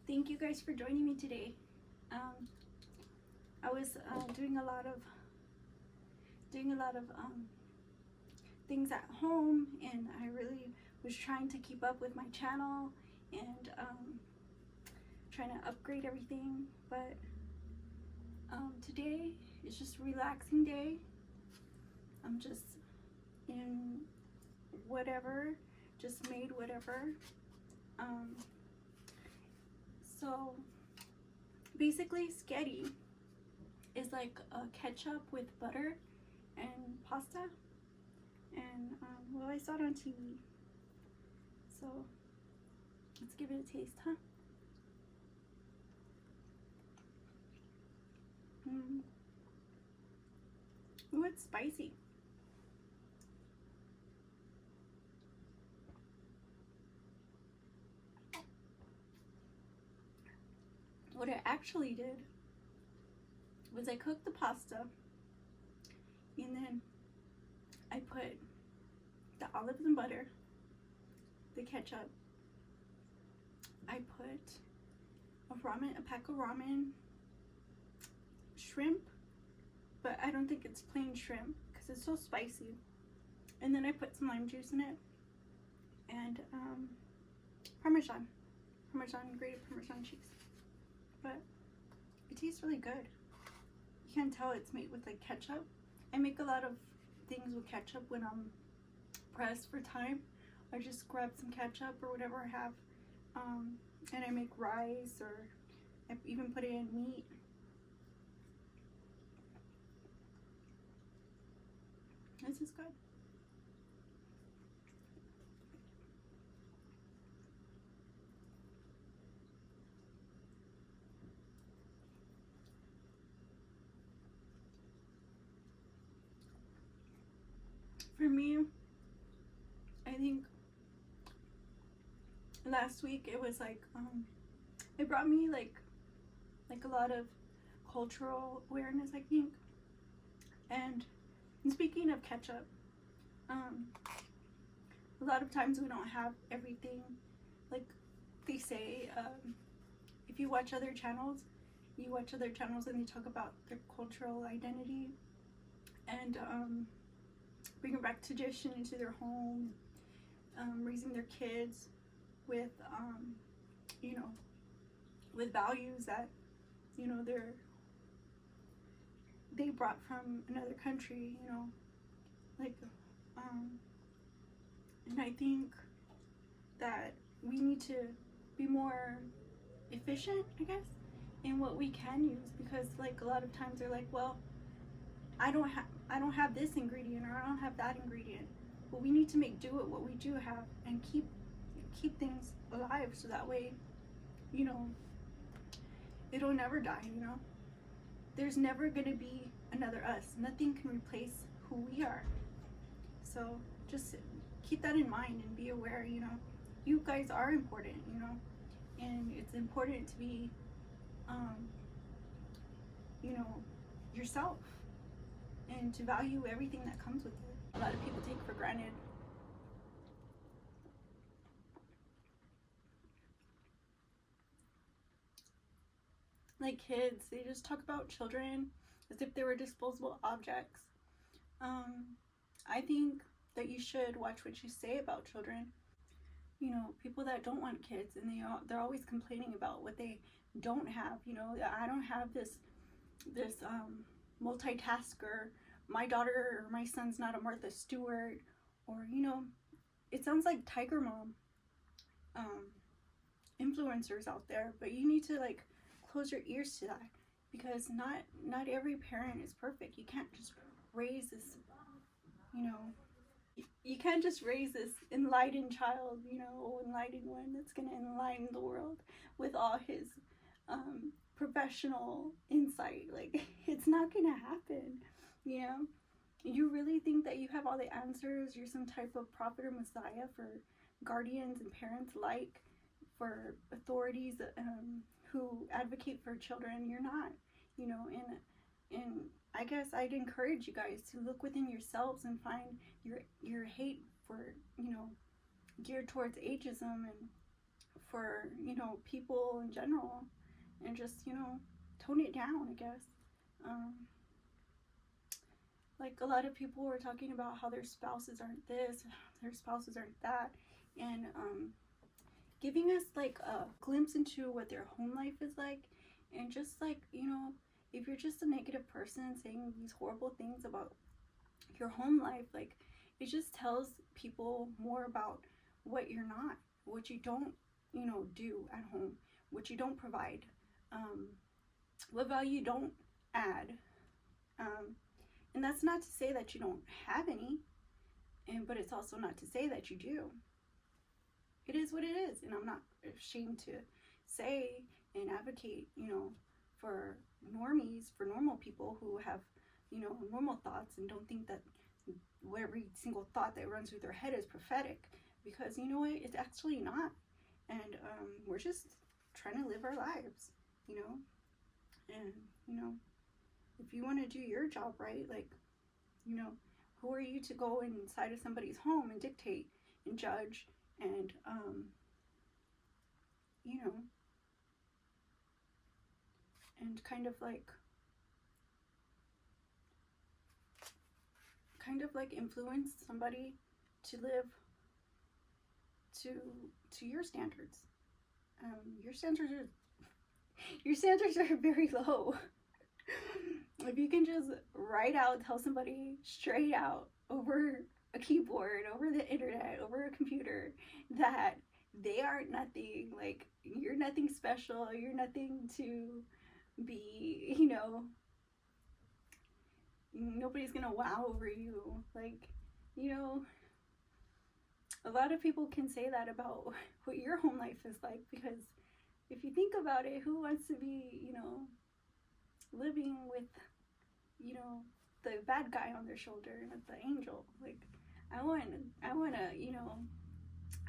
Thank you guys for joining me today. I was doing a lot of things at home, and I really was trying to keep up with my channel and trying to upgrade everything. But today is just a relaxing day. I'm just in whatever, just made whatever. So basically Sketti is like a ketchup with butter and pasta, and well, I saw it on TV, so let's give it a taste, huh? Ooh, it's spicy. What I actually did was I cooked the pasta, and then I put the olives and butter, the ketchup, I put a pack of ramen, shrimp, but I don't think it's plain shrimp because it's so spicy, and then I put some lime juice in it, and Parmesan, grated Parmesan cheese. But it tastes really good. You can't tell it's made with like ketchup. I make a lot of things with ketchup when I'm pressed for time. I just grab some ketchup or whatever I have, and I make rice, or I even put it in meat. This is good. For me, I think last week it was like it brought me like a lot of cultural awareness, I think. And speaking of ketchup, a lot of times we don't have everything. Like they say, if you watch other channels, and they talk about their cultural identity and bringing back tradition into their home, raising their kids with with values that they brought from another country, like and I think that we need to be more efficient, I guess, in what we can use, because like a lot of times they're like, well, I don't have this ingredient, or I don't have that ingredient. But we need to make do with what we do have and keep things alive, so that way, it'll never die, There's never gonna be another us. Nothing can replace who we are. So just keep that in mind and be aware, you guys are important, and it's important to be yourself, and to value everything that comes with it. A lot of people take for granted. Like kids, they just talk about children as if they were disposable objects. I think that you should watch what you say about children. People that don't want kids, and they're always complaining about what they don't have. I don't have this multitasker. My daughter or my son's not a Martha Stewart, or it sounds like Tiger Mom influencers out there. But you need to like close your ears to that, because not every parent is perfect. You can't just raise this, you can't just raise this enlightened child, enlightened one that's gonna enlighten the world with all his professional insight. Like, it's not gonna happen. You really think that you have all the answers? You're some type of prophet or messiah for guardians and parents alike, for authorities who advocate for children. You're not, and I guess I'd encourage you guys to look within yourselves and find your hate for, geared towards ageism, and for, you know, people in general, and just, you know, tone it down, I guess. Like, a lot of people were talking about how their spouses aren't this, their spouses aren't that, and giving us like a glimpse into what their home life is like. And just like, you know, if you're just a negative person saying these horrible things about your home life, like, it just tells people more about what you're not, what you don't, you know, do at home, what you don't provide, what value you don't add. And that's not to say that you don't have any, but it's also not to say that you do. It is what it is, and I'm not ashamed to say and advocate, you know, for normies, for normal people who have, you know, normal thoughts and don't think that every single thought that runs through their head is prophetic, because, you know what, it's actually not. And we're just trying to live our lives, you know. And, you know, if you want to do your job right, like, you know, who are you to go inside of somebody's home and dictate and judge and, you know, and kind of like influence somebody to live to your standards. Your standards are very low. If you can just tell somebody straight out over a keyboard, over the internet, over a computer, that they aren't nothing, like, you're nothing special, you're nothing to be, you know, nobody's gonna wow over you. Like, you know, a lot of people can say that about what your home life is like, because if you think about it, who wants to be, you know, living with, you know, the bad guy on their shoulder, not the angel? Like, I want to, you know,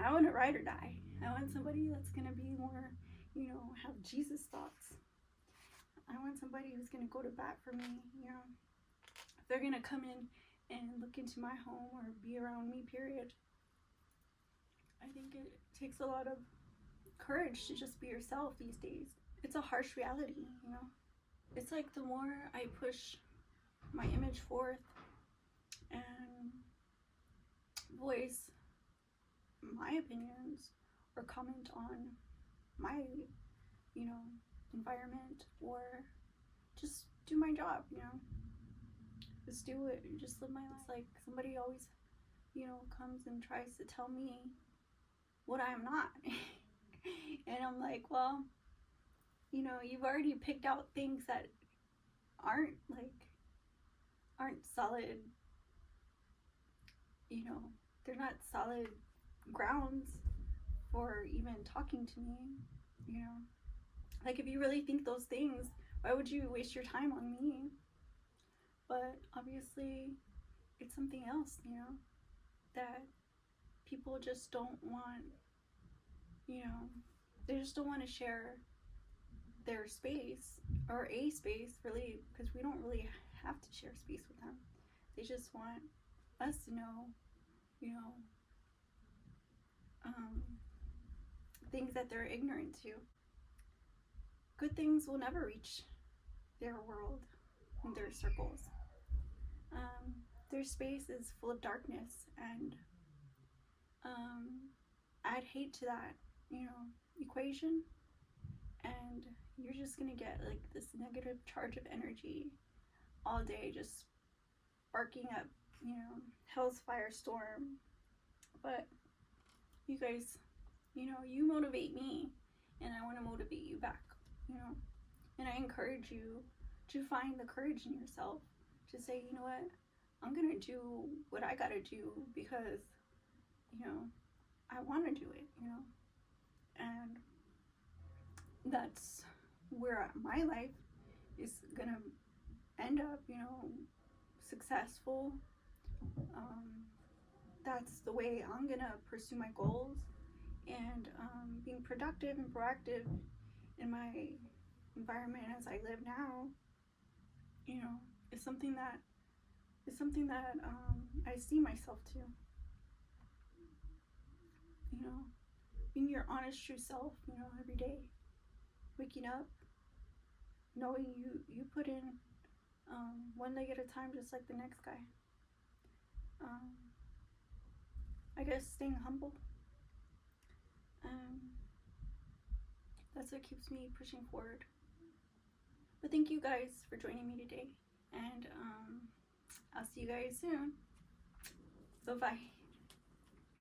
I want to ride or die. I want somebody that's gonna be more, you know, have Jesus thoughts. I want somebody who's gonna go to bat for me, you know. If they're gonna come in and look into my home or be around me, period. I think it takes a lot of courage to just be yourself these days. It's a harsh reality, you know. It's like the more I push my image forth and voice my opinions or comment on my, you know, environment, or just do my job, you know, just do it, just live my life. It's like somebody always, you know, comes and tries to tell me what I'm not. And I'm like, well, you know, you've already picked out things that aren't solid, you know, they're not solid grounds for even talking to me, you know. Like, if you really think those things, why would you waste your time on me? But obviously it's something else, you know, that people just don't want, you know, they just don't want to share their space, or a space, really, because we don't really have to share space with them. They just want us to know, you know, things that they're ignorant to. Good things will never reach their world and their circles. Their space is full of darkness, and I'd hate to that, you know, equation, and you're just gonna get like this negative charge of energy all day, just sparking up, you know, hell's firestorm. But you guys, you know, you motivate me, and I want to motivate you back, you know. And I encourage you to find the courage in yourself to say, you know what, I'm gonna do what I gotta do, because, you know, I want to do it, you know. And that's where my life is gonna end up, you know, successful. That's the way I'm gonna pursue my goals, and being productive and proactive in my environment as I live now, you know, is something that I see myself to, you know. being your honest true self, you know, every day, waking up, knowing you put in one leg at a time, just like the next guy. I guess staying humble. That's what keeps me pushing forward. But thank you guys for joining me today, and I'll see you guys soon. Bye bye.